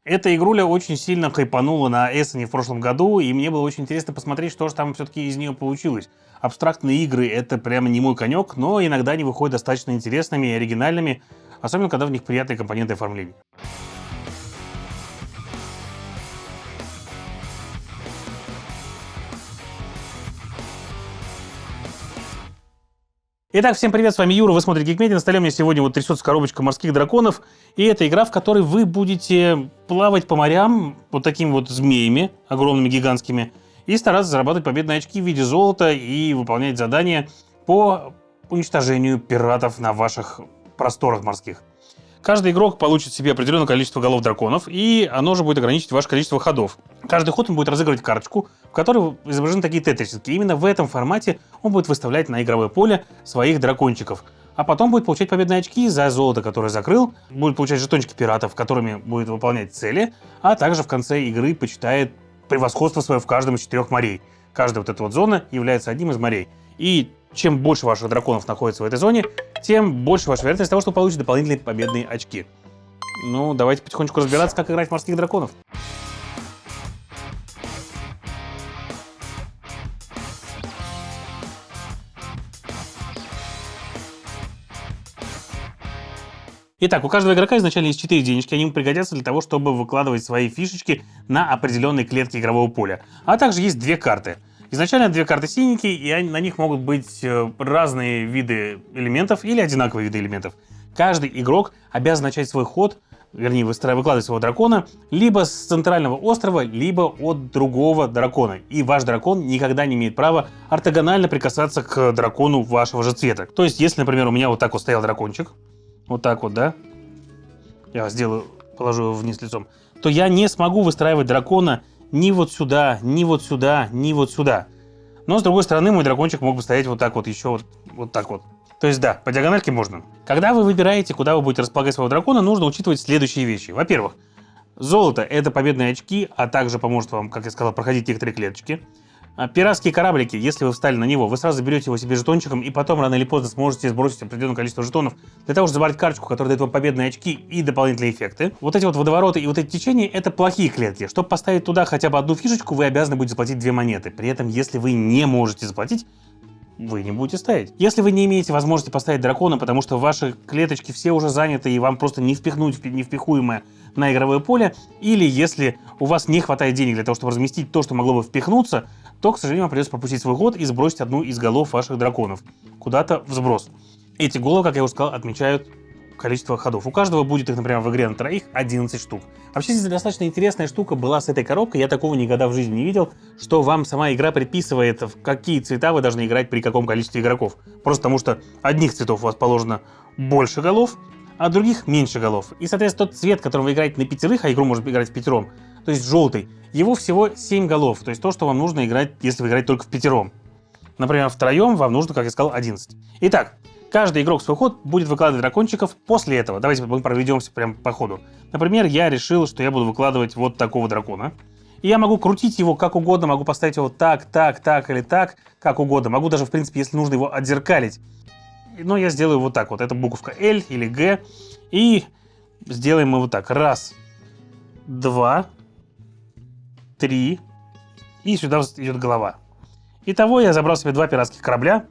Эта игруля очень сильно хайпанула на Эссене в прошлом году, и мне было очень интересно посмотреть, что же там все-таки из нее получилось. Абстрактные игры — это прямо не мой конек, но иногда они выходят достаточно интересными и оригинальными, особенно когда в них приятные компоненты оформления. Итак, всем привет, с вами Юра, вы смотрите Geekmedia. На столе у меня сегодня вот трясется коробочка морских драконов. И это игра, в которой вы будете плавать по морям вот такими вот змеями, огромными, гигантскими, и стараться зарабатывать победные очки в виде золота и выполнять задания по уничтожению пиратов на ваших просторах морских. Каждый игрок получит себе определенное количество голов драконов, и оно же будет ограничивать ваше количество ходов. Каждый ход он будет разыгрывать карточку, в которой изображены такие тетрисики. Именно в этом формате он будет выставлять на игровое поле своих дракончиков. А потом будет получать победные очки за золото, которое закрыл, будет получать жетончики пиратов, которыми будет выполнять цели, а также в конце игры почитает превосходство свое в каждом из 4 морей. Каждая вот эта вот зона является одним из морей. И чем больше ваших драконов находится в этой зоне, тем больше ваша вероятность того, что вы получите дополнительные победные очки. Ну, давайте потихонечку разбираться, как играть в морских драконов. Итак, у каждого игрока изначально есть 4 денежки, они ему пригодятся для того, чтобы выкладывать свои фишечки на определенные клетки игрового поля. А также есть 2 карты. Изначально 2 карты синенькие, и на них могут быть разные виды элементов или одинаковые виды элементов. Каждый игрок обязан начать свой ход, вернее, выкладывать своего дракона, либо с центрального острова, либо от другого дракона. И ваш дракон никогда не имеет права ортогонально прикасаться к дракону вашего же цвета. То есть, если, например, у меня вот так вот стоял дракончик, вот так вот, да, я сделаю, положу его вниз лицом, то я не смогу выстраивать дракона ни вот сюда, ни вот сюда, ни вот сюда. Но, с другой стороны, мой дракончик мог бы стоять вот так вот, еще вот так вот. То есть, да, по диагональке можно. Когда вы выбираете, куда вы будете располагать своего дракона, нужно учитывать следующие вещи. Во-первых, золото — это победные очки, а также поможет вам, как я сказал, проходить некоторые клеточки. Пиратские кораблики, если вы встали на него, вы сразу заберете его себе жетончиком, и потом рано или поздно сможете сбросить определенное количество жетонов для того, чтобы забрать карточку, которая дает вам победные очки и дополнительные эффекты. Вот эти вот водовороты и вот эти течения — это плохие клетки. Чтобы поставить туда хотя бы одну фишечку, вы обязаны будете заплатить 2 монеты. При этом, если вы не можете заплатить, вы не будете ставить. Если вы не имеете возможности поставить дракона, потому что ваши клеточки все уже заняты и вам просто не впихнуть невпихуемое на игровое поле, или если у вас не хватает денег для того, чтобы разместить то, что могло бы впихнуться, то, к сожалению, вам придется пропустить свой ход и сбросить одну из голов ваших драконов куда-то в сброс. Эти головы, как я уже сказал, отмечают количество ходов. У каждого будет их, например, в игре на троих 11 штук. Вообще, здесь достаточно интересная штука была с этой коробкой. Я такого никогда в жизни не видел, что вам сама игра предписывает, в какие цвета вы должны играть при каком количестве игроков. Просто потому что одних цветов у вас положено больше голов, а других меньше голов. И, соответственно, тот цвет, которым вы играете на 5, а игру может играть в 5, то есть желтый, его всего 7 голов. То есть то, что вам нужно играть, если вы играете только в 5. Например, втроем вам нужно, как я сказал, 11. Итак, каждый игрок свой ход будет выкладывать дракончиков после этого. Давайте мы проведемся прямо по ходу. Например, я решил, что я буду выкладывать вот такого дракона. И я могу крутить его как угодно, могу поставить его так, так, так или так, как угодно. Могу даже, в принципе, если нужно, его отзеркалить. Но я сделаю вот так вот. Это буковка L или G. И сделаем мы вот так. 1, 2, 3. И сюда идет голова. Итого я забрал себе 2 пиратских корабля.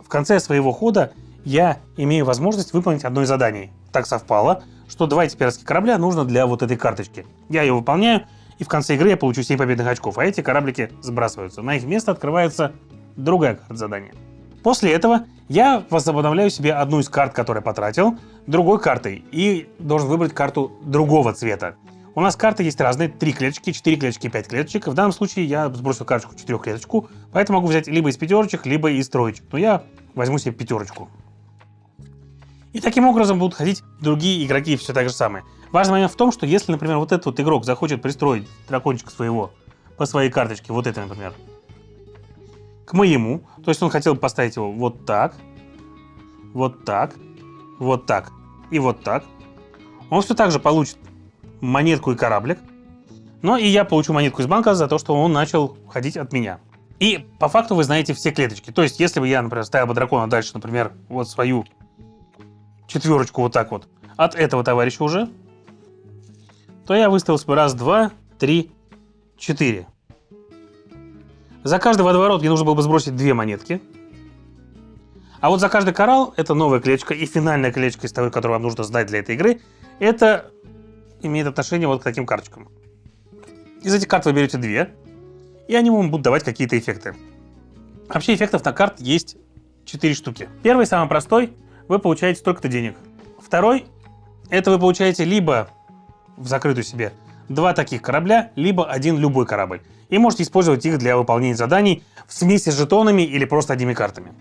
В конце своего хода я имею возможность выполнить одно из заданий. Так совпало, что 2 эти пиратских корабля нужно для вот этой карточки. Я ее выполняю, и в конце игры я получу 7 победных очков, а эти кораблики сбрасываются. На их место открывается другая карта задания. После этого я возобновляю себе одну из карт, которую я потратил, другой картой, и должен выбрать карту другого цвета. У нас карты есть разные, 3 клеточки, 4 клеточки, 5 клеточек. В данном случае я сбросил карточку 4 клеточку, поэтому могу взять либо из 5, либо из 3. Но я возьму себе 5. И таким образом будут ходить другие игроки все так же самое. Важный момент в том, что если, например, вот этот вот игрок захочет пристроить дракончика своего по своей карточке, вот это, например, к моему, то есть он хотел поставить его вот так, вот так, вот так и вот так, он все так же получит монетку и кораблик, но и я получу монетку из банка за то, что он начал ходить от меня. И по факту вы знаете все клеточки. То есть, если бы я, например, ставил бы дракона дальше, например, вот свою 4 вот так вот, от этого товарища уже, то я выставил себе раз, два, три, 4. За каждый водоворот мне нужно было бы сбросить 2 монетки. А вот за каждый коралл, это новая клеточка и финальная клеточка из того, которую вам нужно сдать для этой игры, это имеет отношение вот к таким карточкам. Из этих карт вы берете 2, и они вам будут давать какие-то эффекты. Вообще эффектов на карт есть 4 штуки. Первый, самый простой, вы получаете столько-то денег. Второй, это вы получаете либо в закрытую себе 2 таких корабля, либо 1 любой корабль. И можете использовать их для выполнения заданий в смеси с жетонами или просто одними картами.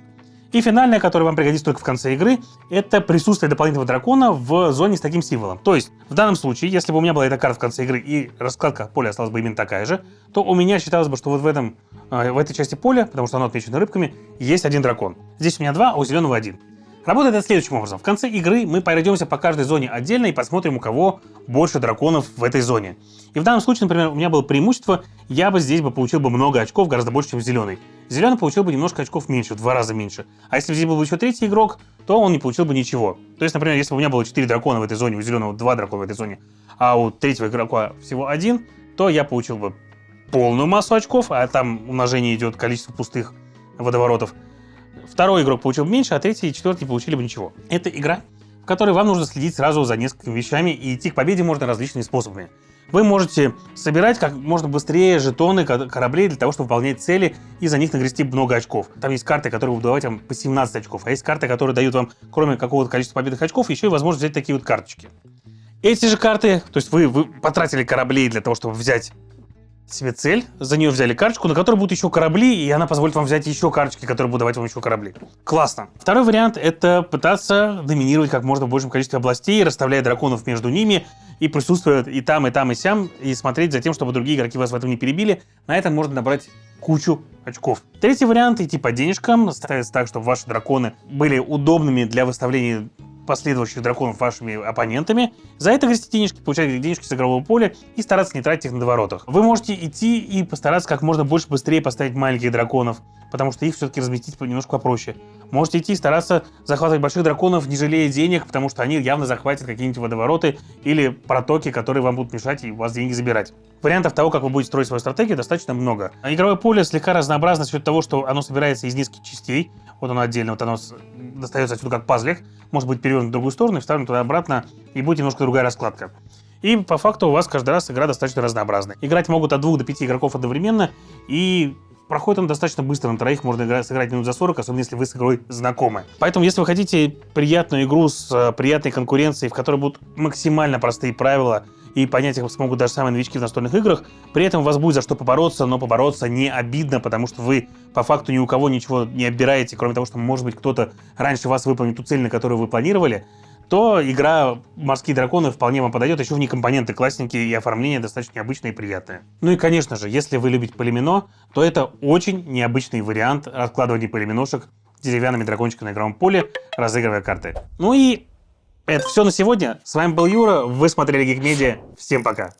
И финальная, которая вам пригодится только в конце игры, это присутствие дополнительного дракона в зоне с таким символом. То есть, в данном случае, если бы у меня была эта карта в конце игры и раскладка поля осталась бы именно такая же, то у меня считалось бы, что вот в этой части поля, потому что оно отмечено рыбками, есть 1 дракон. Здесь у меня 2, а у зеленого 1. Работает это следующим образом. В конце игры мы пройдемся по каждой зоне отдельно и посмотрим, у кого больше драконов в этой зоне. И в данном случае, например, у меня было преимущество, я бы здесь получил бы много очков, гораздо больше, чем зеленый. Зеленый получил бы немножко очков меньше, в 2 раза меньше. А если бы здесь был еще 3-й игрок, то он не получил бы ничего. То есть, например, если бы у меня было 4 дракона в этой зоне, у зеленого 2 дракона в этой зоне, а у 3-го игрока всего 1, то я получил бы полную массу очков, а там умножение идет количество пустых водоворотов. Второй игрок получил бы меньше, а 3-й и 4-й получили бы ничего. Это игра, в которой вам нужно следить сразу за несколькими вещами, и идти к победе можно различными способами. Вы можете собирать как можно быстрее жетоны кораблей для того, чтобы выполнять цели и за них нагрести много очков. Там есть карты, которые будут давать вам по 17 очков, а есть карты, которые дают вам, кроме какого-то количества победных очков, еще и возможность взять такие вот карточки. Эти же карты, то есть вы потратили кораблей для того, чтобы взять себе цель, за нее взяли карточку, на которой будут еще корабли, и она позволит вам взять еще карточки, которые будут давать вам еще корабли. Классно. Второй вариант — это пытаться доминировать как можно в большем количестве областей, расставляя драконов между ними, и присутствуя и там, и сям, и смотреть за тем, чтобы другие игроки вас в этом не перебили. На этом можно набрать кучу очков. Третий вариант — идти по денежкам, ставиться так, чтобы ваши драконы были удобными для выставления последующих драконов вашими оппонентами. За это грести денежки, получать денежки с игрового поля и стараться не тратить их на доворотах. Вы можете идти и постараться как можно больше быстрее поставить маленьких драконов, потому что их все-таки разместить немножко попроще. Можете идти и стараться захватывать больших драконов, не жалея денег, потому что они явно захватят какие-нибудь водовороты или протоки, которые вам будут мешать и у вас деньги забирать. Вариантов того, как вы будете строить свою стратегию, достаточно много. Игровое поле слегка разнообразно за счет того, что оно собирается из нескольких частей. Вот оно отдельно, вот оно достается отсюда как пазлик, может быть перевернут в другую сторону и вставлен туда обратно, и будет немножко другая раскладка. И по факту у вас каждый раз игра достаточно разнообразная. Играть могут от 2 до 5 игроков одновременно, и проходит он достаточно быстро. На троих можно сыграть минут за 40, особенно если вы с игрой знакомы. Поэтому, если вы хотите приятную игру с приятной конкуренцией, в которой будут максимально простые правила, и понять их смогут даже самые новички в настольных играх, при этом у вас будет за что побороться, но побороться не обидно, потому что вы по факту ни у кого ничего не отбираете, кроме того, что, может быть, кто-то раньше вас выполнит ту цель, на которую вы планировали, то игра «Морские драконы» вполне вам подойдет. Еще в ней компоненты классненькие и оформление достаточно необычное и приятное. Ну и, конечно же, если вы любите полимино, то это очень необычный вариант раскладывания полиминошек деревянными дракончиками на игровом поле, разыгрывая карты. Ну и это все на сегодня. С вами был Юра, вы смотрели Geek Media. Всем пока!